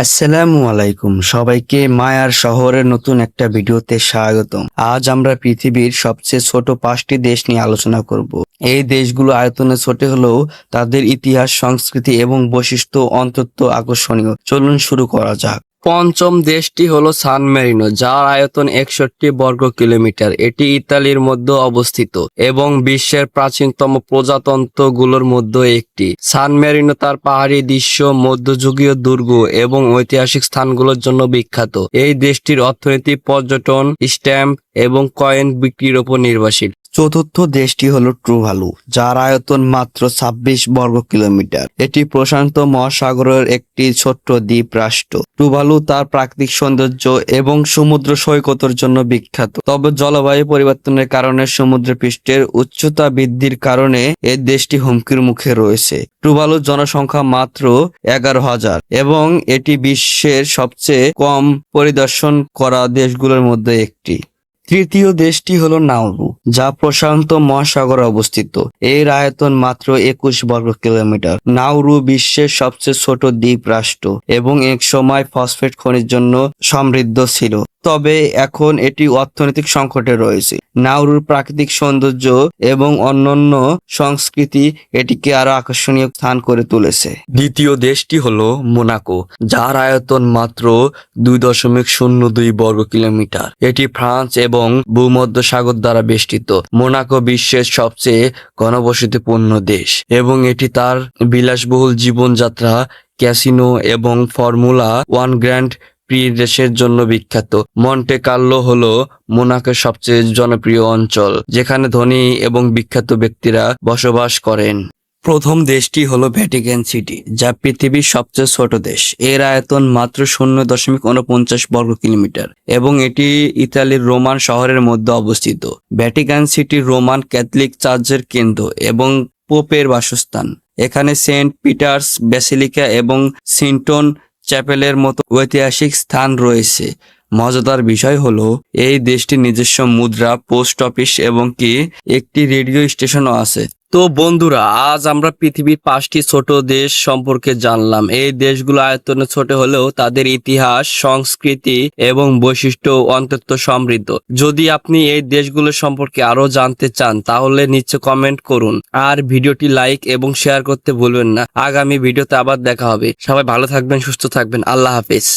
আসসালামু আলাইকুম, সবাইকে মায়ার শহরের নতুন একটা ভিডিওতে স্বাগতম। আজ আমরা পৃথিবীর সবচেয়ে ছোট 5টি দেশ নিয়ে আলোচনা করব। এই দেশগুলো আয়তনে ছোট হলেও তাদের ইতিহাস, সংস্কৃতি এবং বৈশিষ্ট্য অত্যন্ত আকর্ষণীয়। চলুন শুরু করা যাক। পঞ্চম দেশটি হলো সান মেরিনো, যার আয়তন 61 বর্গ কিলোমিটার। এটি ইতালির মধ্যে অবস্থিত এবং বিশ্বের প্রাচীনতম প্রজাতন্ত্রগুলোর মধ্যে একটি। সান মেরিনো তার পাহাড়ি দৃশ্য, মধ্যযুগীয় দুর্গ এবং ঐতিহাসিক স্থানগুলোর জন্য বিখ্যাত। এই দেশটির অর্থনীতি পর্যটন, স্ট্যাম্প এবং কয়েন বিক্রির উপর নির্ভরশীল। চতুর্থ দেশটি হলো টুভালু, যার আয়তন মাত্র 26 বর্গ কিলোমিটার। এটি প্রশান্ত মহাসাগরের একটি ছোট্ট দ্বীপ রাষ্ট্র। টুভালু তার প্রাকৃতিক সৌন্দর্য এবং সমুদ্র সৈকতের জন্য বিখ্যাত। তবে জলবায়ু পরিবর্তনের কারণে সমুদ্র পৃষ্ঠের উচ্চতা বৃদ্ধির কারণে এই দেশটি হুমকির মুখে রয়েছে। টুভালুর জনসংখ্যা মাত্র 11,000 এবং এটি বিশ্বের সবচেয়ে কম পরিদর্শন করা দেশগুলোর মধ্যে একটি। তৃতীয় দেশটি হলো নাউরু, যা প্রশান্ত মহাসাগরে অবস্থিত। এর আয়তন মাত্র 21 বর্গ কিলোমিটার। নাউরু বিশ্বের সবচেয়ে ছোট দ্বীপ রাষ্ট্র এবং এক সময় ফসফেট খনির জন্য সমৃদ্ধ ছিল, তবে এখন এটি অর্থনৈতিক সংকটে রয়েছে। নাউরুর প্রাকৃতিক সৌন্দর্য এবং অনন্য সংস্কৃতি এটিকে আরো আকর্ষণীয় স্থান করে তুলেছে। দ্বিতীয় দেশটি হলো মোনাকো, যার আয়তন মাত্র 2.02 বর্গ কিলোমিটার। এটি ফ্রান্স এবং ভূমধ্যসাগর দ্বারা বেষ্টিত। মোনাকো বিশ্বের সবচেয়ে ঘনবসতিপূর্ণ দেশ এবং এটি তার বিলাসবহুল জীবনযাত্রা, ক্যাসিনো এবং ফর্মুলা 1 গ্র্যান্ড প্রি রেসের জন্য বিখ্যাত। মন্টে কার্লো হলো মোনাকোর সবচেয়ে জনপ্রিয় অঞ্চল, যেখানে ধনী এবং বিখ্যাত ব্যক্তিরা বসবাস করেন। প্রথম দেশটি হলো ভ্যাটিকান সিটি, যা পৃথিবীর সবচেয়ে ছোট দেশ। এর আয়তন মাত্র 0.49 বর্গ কিলোমিটার এবং এটি ইতালির রোমান শহরের মধ্যে অবস্থিত। ভ্যাটিকান সিটি রোমান ক্যাথলিক চার্চের কেন্দ্র এবং পোপের বাসস্থান। এখানে সেন্ট পিটার্স ব্যাসিলিকা এবং সিন্টন চ্যাপেলের মতো ঐতিহাসিক স্থান রয়েছে। মজাদার বিষয় হলো এই দেশটির নিজস্ব মুদ্রা, পোস্ট অফিস এবং একটি রেডিও স্টেশনও আছে। তো বন্ধুরা, আজ আমরা পৃথিবীর 5টি ছোট দেশ সম্পর্কে জানলাম। এই দেশগুলো আয়তনে ছোট হলেও তাদের ইতিহাস, সংস্কৃতি এবং বৈশিষ্ট্য অত্যন্ত সমৃদ্ধ। যদি আপনি এই দেশগুলো সম্পর্কে আরো জানতে চান তাহলে নিচে কমেন্ট করুন আর ভিডিওটি লাইক এবং শেয়ার করতে ভুলবেন না। আগামী ভিডিওতে আবার দেখা হবে। সবাই ভালো থাকবেন, সুস্থ থাকবেন। আল্লাহ হাফেজ।